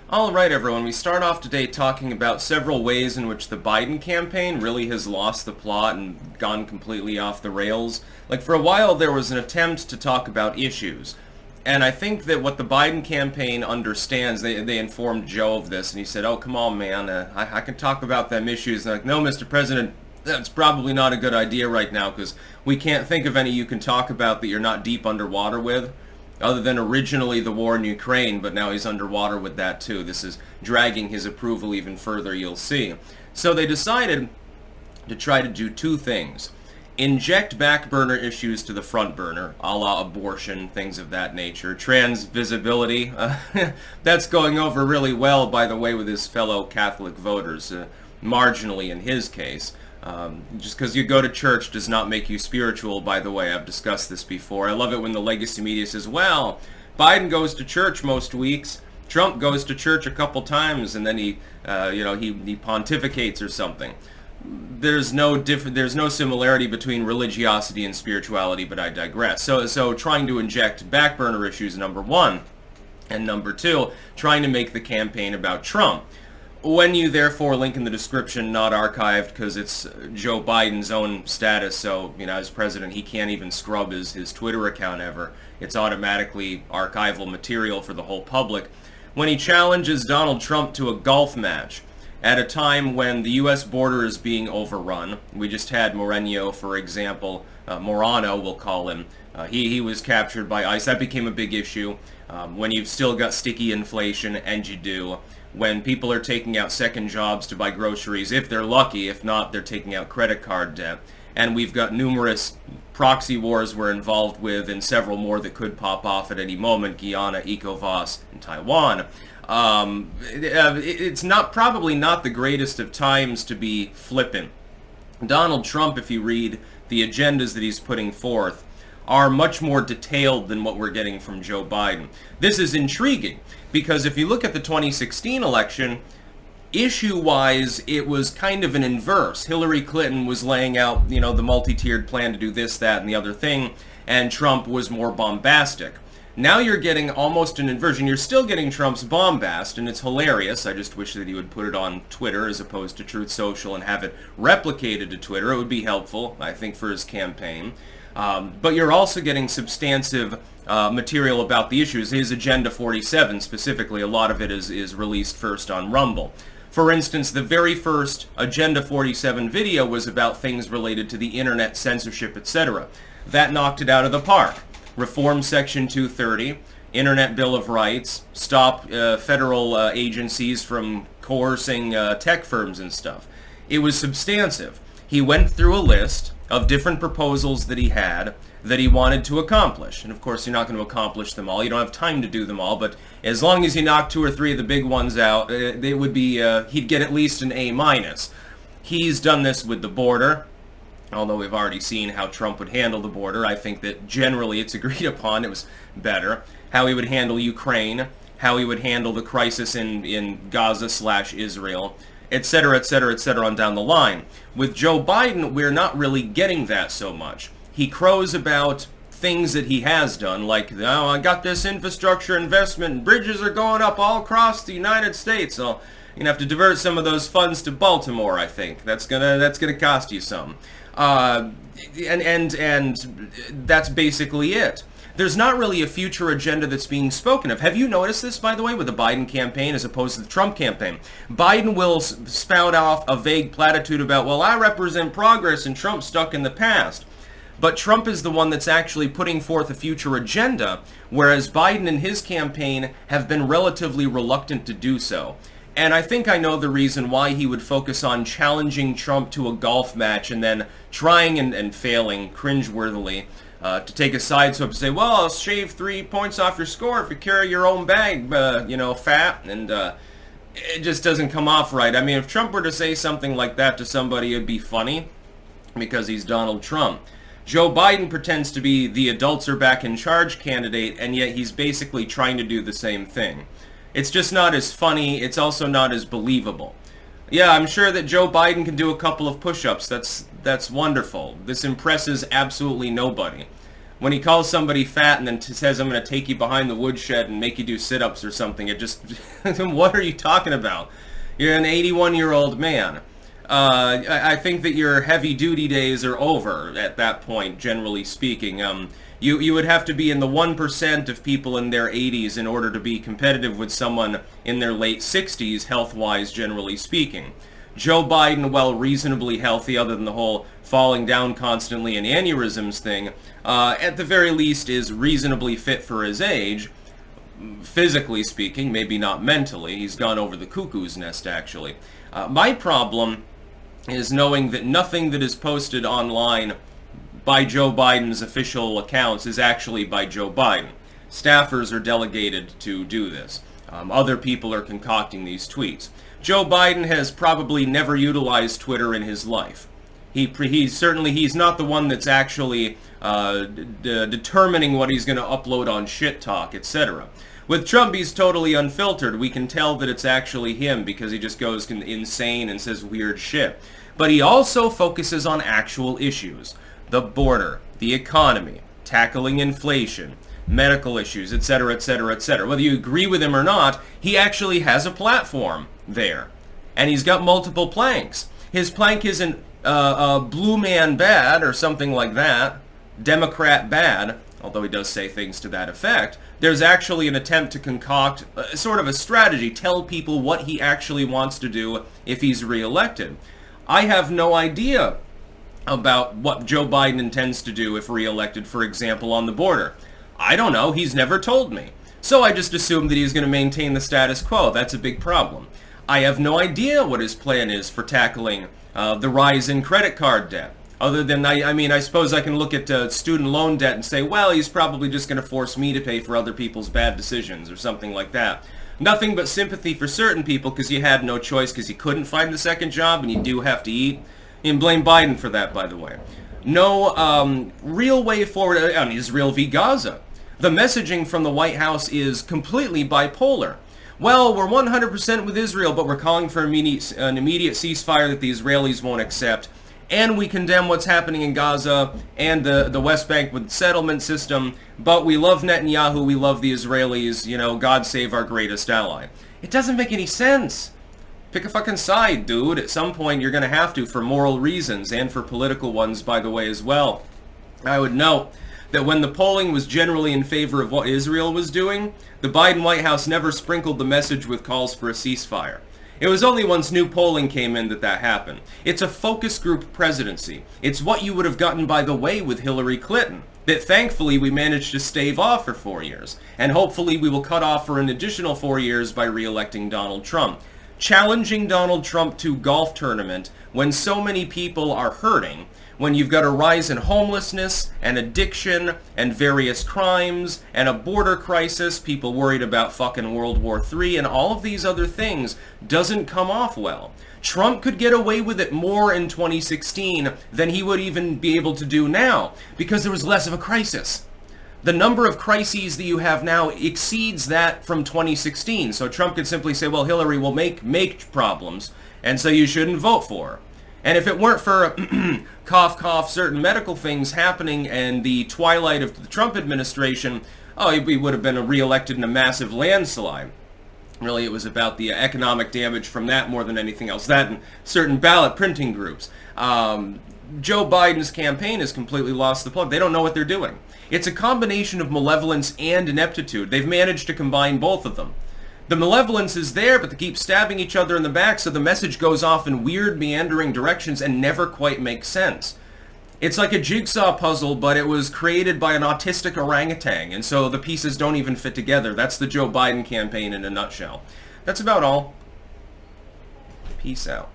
All right, everyone, we start off today talking about several ways in which the Biden campaign really has lost the plot and gone completely off the rails. Like, for a while, there was an attempt to talk about issues. And I think that what the Biden campaign understands, they informed Joe of this, and he said, oh, come on, man, I can talk about them issues. And I'm like, no, Mr. President, that's probably not a good idea right now, because we can't think of any you can talk about that you're not deep underwater with. Other than originally the war in Ukraine, but now he's underwater with that too. This is dragging his approval even further, you'll see. So they decided to try to do two things. Inject back burner issues to the front burner, a la abortion, things of that nature. Trans visibility, that's going over really well, by the way, with his fellow Catholic voters, marginally in his case. Just because you go to church does not make you spiritual, by the way. I've discussed this before. I love it when the legacy media says, well, Biden goes to church most weeks, Trump goes to church a couple times, and then he pontificates or something. There's no similarity between religiosity and spirituality, but I digress. So trying to inject back burner issues, number one, and number two, trying to make the campaign about Trump. When you therefore link in the description, not archived, because it's Joe Biden's own status, so, as president, he can't even scrub his Twitter account ever. It's automatically archival material for the whole public. When he challenges Donald Trump to a golf match at a time when the U.S. border is being overrun. We just had Moreno, for example, Morano, we'll call him. He was captured by ICE. That became a big issue when you've still got sticky inflation, and you do. When people are taking out second jobs to buy groceries, if they're lucky. If not, they're taking out credit card debt. And we've got numerous proxy wars we're involved with, and several more that could pop off at any moment: Guyana, ECOWAS, and Taiwan. It's probably not the greatest of times to be flippant. Donald Trump, if you read the agendas that he's putting forth, are much more detailed than what we're getting from Joe Biden. This is intriguing, because if you look at the 2016 election, issue-wise, it was kind of an inverse. Hillary Clinton was laying out, the multi-tiered plan to do this, that, and the other thing, and Trump was more bombastic. Now you're getting almost an inversion. You're still getting Trump's bombast, and it's hilarious. I just wish that he would put it on Twitter as opposed to Truth Social and have it replicated to Twitter. It would be helpful, I think, for his campaign. But you're also getting substantive material about the issues. His Agenda 47, specifically, a lot of it is released first on Rumble. For instance, the very first Agenda 47 video was about things related to the internet, censorship, etc. That knocked it out of the park. Reform Section 230, Internet Bill of Rights, stop federal agencies from coercing tech firms and stuff. It was substantive. He went through a list of different proposals that he had that he wanted to accomplish. And of course, you're not going to accomplish them all. You don't have time to do them all, but as long as you knock 2 or 3 of the big ones out, they would be, he'd get at least an A-. He's done this with the border. Although we've already seen how Trump would handle the border, I think that generally it's agreed upon it was better. How he would handle Ukraine, how he would handle the crisis in Gaza/Israel, etc., etc., etc. on down the line. With Joe Biden, we're not really getting that so much. He crows about things that he has done, like, oh, I got this infrastructure investment, and bridges are going up all across the United States, so you're going to have to divert some of those funds to Baltimore, I think. That's gonna cost you some. And that's basically it. There's not really a future agenda that's being spoken of. Have you noticed this, by the way, with the Biden campaign as opposed to the Trump campaign? Biden will spout off a vague platitude about, well, I represent progress and Trump's stuck in the past. But Trump is the one that's actually putting forth a future agenda, whereas Biden and his campaign have been relatively reluctant to do so. And I think I know the reason why he would focus on challenging Trump to a golf match and then trying and failing cringeworthily to take a side swap and say, well, I'll shave 3 points off your score if you carry your own bag, fat. And it just doesn't come off right. I mean, if Trump were to say something like that to somebody, it'd be funny because he's Donald Trump. Joe Biden pretends to be the adults are back in charge candidate, and yet he's basically trying to do the same thing. It's just not as funny. It's also not as believable. Yeah, I'm sure that Joe Biden can do a couple of push-ups. That's wonderful. This impresses absolutely nobody. When he calls somebody fat and then says, I'm going to take you behind the woodshed and make you do sit-ups or something, it just, what are you talking about? You're an 81-year-old man. I think that your heavy-duty days are over at that point, generally speaking. You would have to be in the 1% of people in their 80s in order to be competitive with someone in their late 60s, health-wise, generally speaking. Joe Biden, while reasonably healthy, other than the whole falling down constantly and aneurysms thing, at the very least is reasonably fit for his age, physically speaking, maybe not mentally. He's gone over the cuckoo's nest, actually. My problem is knowing that nothing that is posted online by Joe Biden's official accounts is actually by Joe Biden. Staffers are delegated to do this. Other people are concocting these tweets. Joe Biden has probably never utilized Twitter in his life. He's not the one that's actually determining what he's going to upload on shit talk, etc. With Trump, he's totally unfiltered. We can tell that it's actually him because he just goes insane and says weird shit. But he also focuses on actual issues. The border, the economy, tackling inflation, medical issues, etc., etc., etc. Whether you agree with him or not, he actually has a platform there. And he's got multiple planks. His plank isn't blue man bad or something like that, Democrat bad, although he does say things to that effect. There's actually an attempt to concoct sort of a strategy, tell people what he actually wants to do if he's reelected. I have no idea about what Joe Biden intends to do if reelected, for example, on the border. I don't know. He's never told me. So I just assume that he's going to maintain the status quo. That's a big problem. I have no idea what his plan is for tackling the rise in credit card debt. Other than, I suppose I can look at student loan debt and say, well, he's probably just going to force me to pay for other people's bad decisions or something like that. Nothing but sympathy for certain people because you had no choice because you couldn't find the second job and you do have to eat. And blame Biden for that, by the way. No real way forward on Israel v. Gaza. The messaging from the White House is completely bipolar. Well, we're 100% with Israel, but we're calling for an immediate ceasefire that the Israelis won't accept. And we condemn what's happening in Gaza and the West Bank with the settlement system. But we love Netanyahu, we love the Israelis, God save our greatest ally. It doesn't make any sense. Pick a fucking side, dude. At some point, you're going to have to for moral reasons and for political ones, by the way, as well. I would note that when the polling was generally in favor of what Israel was doing, the Biden White House never sprinkled the message with calls for a ceasefire. It was only once new polling came in that happened. It's a focus group presidency. It's what you would have gotten by the way with Hillary Clinton, that thankfully we managed to stave off for 4 years. And hopefully we will cut off for an additional 4 years by re-electing Donald Trump. Challenging Donald Trump to golf tournament when so many people are hurting, when you've got a rise in homelessness and addiction and various crimes and a border crisis, people worried about fucking World War III and all of these other things, doesn't come off well. Trump could get away with it more in 2016 than he would even be able to do now because there was less of a crisis. The number of crises that you have now exceeds that from 2016. So Trump could simply say, well, Hillary will make problems, and so you shouldn't vote for her. And if it weren't for, cough, cough, certain medical things happening and the twilight of the Trump administration, he would have been reelected in a massive landslide. Really, it was about the economic damage from that more than anything else. That and certain ballot printing groups. Joe Biden's campaign has completely lost the plug. They don't know what they're doing. It's a combination of malevolence and ineptitude. They've managed to combine both of them. The malevolence is there, but they keep stabbing each other in the back, so the message goes off in weird, meandering directions and never quite makes sense. It's like a jigsaw puzzle, but it was created by an autistic orangutan, and so the pieces don't even fit together. That's the Joe Biden campaign in a nutshell. That's about all. Peace out.